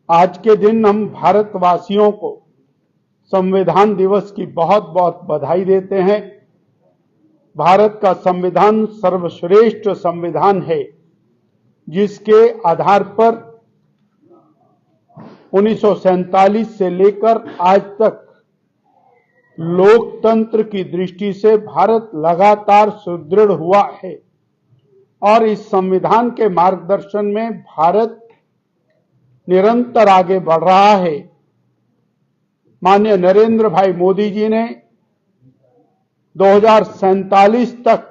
आज के दिन हम भारतवासियों को संविधान दिवस की बहुत बहुत बधाई देते हैं। भारत का संविधान सर्वश्रेष्ठ संविधान है, जिसके आधार पर 1947 से लेकर आज तक लोकतंत्र की दृष्टि से भारत लगातार सुदृढ़ हुआ है और इस संविधान के मार्गदर्शन में भारत निरंतर आगे बढ़ रहा है। माननीय नरेंद्र भाई मोदी जी ने 2047 तक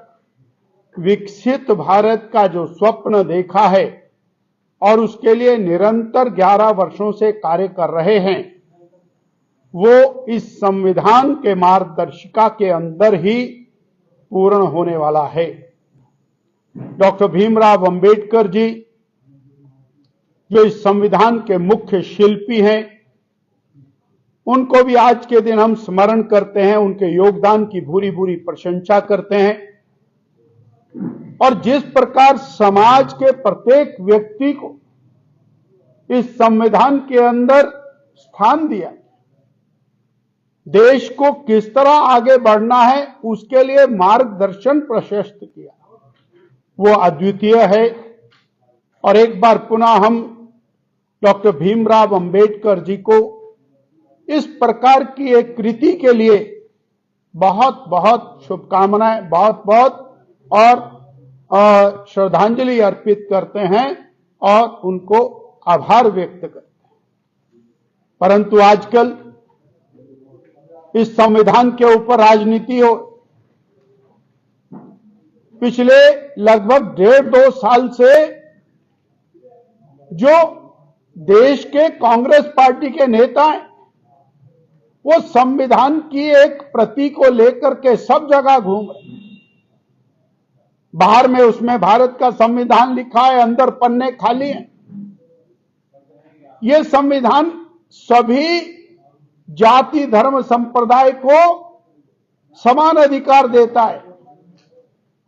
विकसित भारत का जो स्वप्न देखा है और उसके लिए निरंतर 11 वर्षों से कार्य कर रहे हैं, वो इस संविधान के मार्गदर्शिका के अंदर ही पूर्ण होने वाला है। डॉक्टर भीमराव अंबेडकर जी, जो इस संविधान के मुख्य शिल्पी हैं, उनको भी आज के दिन हम स्मरण करते हैं, उनके योगदान की भूरी भूरी प्रशंसा करते हैं। और जिस प्रकार समाज के प्रत्येक व्यक्ति को इस संविधान के अंदर स्थान दिया, देश को किस तरह आगे बढ़ना है उसके लिए मार्गदर्शन प्रशस्त किया, वो अद्वितीय है। और एक बार पुनः हम डॉक्टर भीमराव अंबेडकर जी को इस प्रकार की एक कृति के लिए बहुत बहुत शुभकामनाएं, बहुत बहुत और श्रद्धांजलि अर्पित करते हैं और उनको आभार व्यक्त करते हैं। परंतु आजकल इस संविधान के ऊपर राजनीति हो, पिछले लगभग 1.5-2 साल से जो देश के कांग्रेस पार्टी के नेता हैं, वो संविधान की एक प्रति को लेकर के सब जगह घूम रहे हैं। बाहर में उसमें भारत का संविधान लिखा है, अंदर पन्ने खाली हैं। ये संविधान सभी जाति धर्म संप्रदाय को समान अधिकार देता है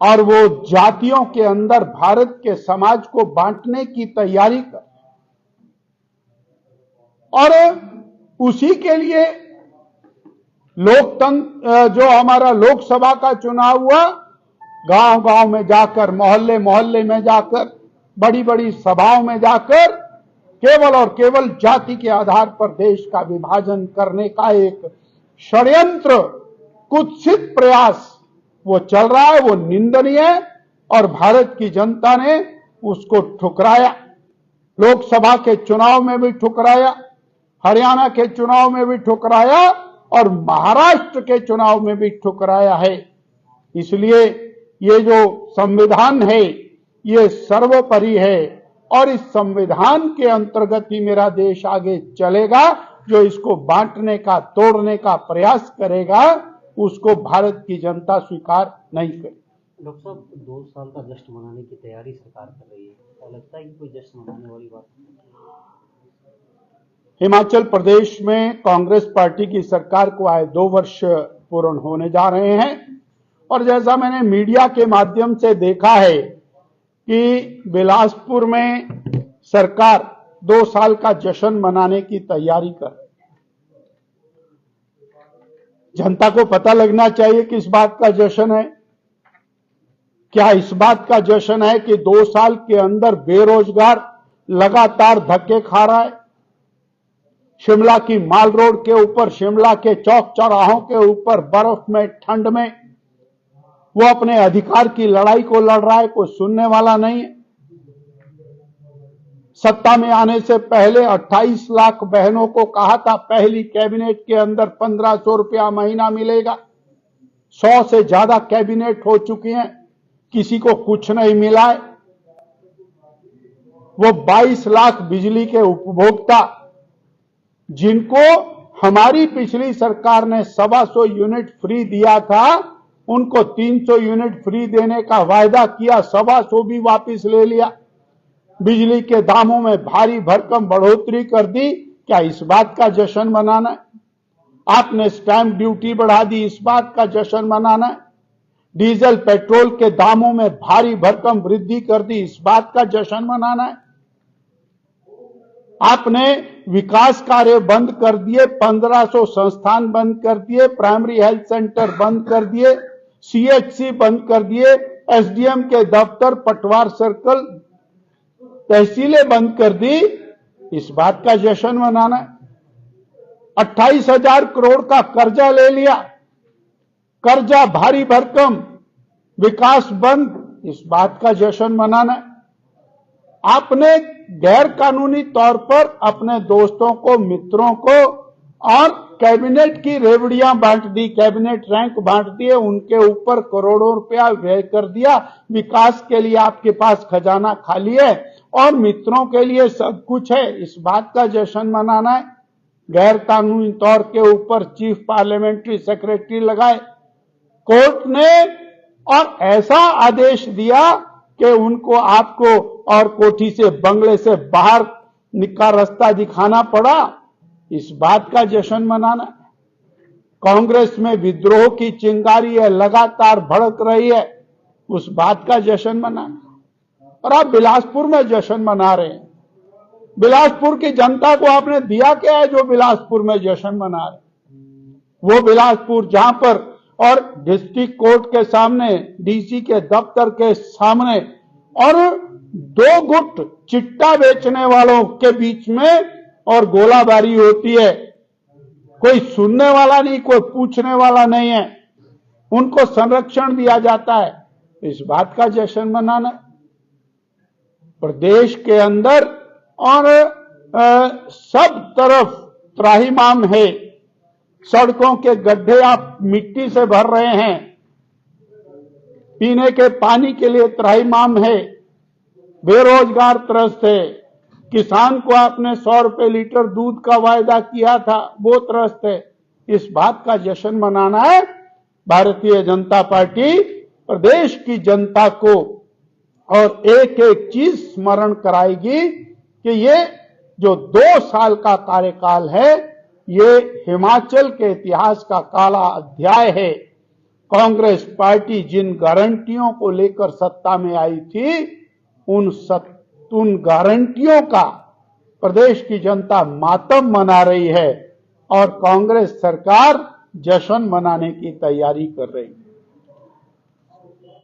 और वो जातियों के अंदर भारत के समाज को बांटने की तैयारी कर, और उसी के लिए लोकतंत्र, जो हमारा लोकसभा का चुनाव हुआ, गांव गांव में जाकर, मोहल्ले मोहल्ले में जाकर, बड़ी बड़ी सभाओं में जाकर केवल और केवल जाति के आधार पर देश का विभाजन करने का एक षड्यंत्र, कुत्सित प्रयास वो चल रहा है, वो निंदनीय है और भारत की जनता ने उसको ठुकराया। लोकसभा के चुनाव में भी ठुकराया, हरियाणा के चुनाव में भी ठुकराया और महाराष्ट्र के चुनाव में भी ठुकराया है। इसलिए ये जो संविधान है ये सर्वोपरि है और इस संविधान के अंतर्गत ही मेरा देश आगे चलेगा। जो इसको बांटने का, तोड़ने का प्रयास करेगा, उसको भारत की जनता स्वीकार नहीं करेगी। डॉक्टर साहब, 2 साल का जश्न मनाने की तैयारी सरकार कर रही है, क्या लगता है कि कोई जश्न मनाने वाली बात? हिमाचल प्रदेश में कांग्रेस पार्टी की सरकार को आए 2 वर्ष पूर्ण होने जा रहे हैं और जैसा मैंने मीडिया के माध्यम से देखा है कि बिलासपुर में सरकार 2 साल का जश्न मनाने की तैयारी कर रही है। जनता को पता लगना चाहिए कि इस बात का जश्न है। क्या इस बात का जश्न है कि 2 साल के अंदर बेरोजगार लगातार धक्के खा रहा है? शिमला की माल रोड के ऊपर, शिमला के चौक चौराहों के ऊपर बर्फ में, ठंड में वो अपने अधिकार की लड़ाई को लड़ रहा है, कोई सुनने वाला नहीं है। सत्ता में आने से पहले 28 लाख बहनों को कहा था पहली कैबिनेट के अंदर 1500 रुपया महीना मिलेगा। 100 से ज्यादा कैबिनेट हो चुकी हैं, किसी को कुछ नहीं मिला है। वो 22 लाख बिजली के उपभोक्ता, जिनको हमारी पिछली सरकार ने 125 यूनिट फ्री दिया था, उनको 300 यूनिट फ्री देने का वायदा किया, 125 भी वापस ले लिया। बिजली के दामों में भारी भरकम बढ़ोतरी कर दी, क्या इस बात का जश्न मनाना है? आपने स्टैंप ड्यूटी बढ़ा दी, इस बात का जश्न मनाना है? डीजल पेट्रोल के दामों में भारी भरकम वृद्धि कर दी, इस बात का जश्न मनाना है? आपने विकास कार्य बंद कर दिए, 1500 संस्थान बंद कर दिए, प्राइमरी हेल्थ सेंटर बंद कर दिए, सीएचसी बंद कर दिए, एसडीएम के दफ्तर, पटवार सर्कल, तहसीलें बंद कर दी। इस बात का जश्न मनाना है। 28,000 करोड़ का कर्जा ले लिया, कर्जा भारी भरकम, विकास बंद, इस बात का जश्न मनाना है। आपने गैर कानूनी तौर पर अपने दोस्तों को, मित्रों को और कैबिनेट की रेवड़ियां बांट दी, कैबिनेट रैंक बांट दिए, उनके ऊपर करोड़ों रुपया व्यय कर दिया। विकास के लिए आपके पास खजाना खाली है और मित्रों के लिए सब कुछ है, इस बात का जश्न मनाना है। गैर कानूनी तौर के ऊपर चीफ पार्लियामेंट्री सेक्रेटरी लगाए कोर्ट ने और ऐसा आदेश दिया कि उनको, आपको और कोठी से, बंगले से बाहर का रास्ता दिखाना पड़ा। इस बात का जश्न मनाना। कांग्रेस में विद्रोह की चिंगारी है, लगातार भड़क रही है, उस बात का जश्न मनाना। और आप बिलासपुर में जश्न मना रहे हैं। बिलासपुर की जनता को आपने दिया क्या है जो बिलासपुर में जश्न मना रहे? वो बिलासपुर जहां पर, और डिस्ट्रिक्ट कोर्ट के सामने, डीसी के दफ्तर के सामने, और 2 गुट चिट्टा बेचने वालों के बीच में और गोलाबारी होती है। कोई सुनने वाला नहीं, कोई पूछने वाला नहीं है, उनको संरक्षण दिया जाता है। इस बात का जश्न मनाना। प्रदेश के अंदर और सब तरफ त्राहिमाम है, सड़कों के गड्ढे आप मिट्टी से भर रहे हैं, पीने के पानी के लिए त्राहिमाम है, बेरोजगार त्रस्त है, किसान को आपने 100 रुपए लीटर दूध का वायदा किया था, वो त्रस्त है। इस बात का जश्न मनाना है। भारतीय जनता पार्टी प्रदेश की जनता को और एक एक चीज स्मरण कराएगी कि ये जो 2 साल का कार्यकाल है, ये हिमाचल के इतिहास का काला अध्याय है। कांग्रेस पार्टी जिन गारंटियों को लेकर सत्ता में आई थी, उन गारंटियों का प्रदेश की जनता मातम मना रही है और कांग्रेस सरकार जश्न मनाने की तैयारी कर रही है।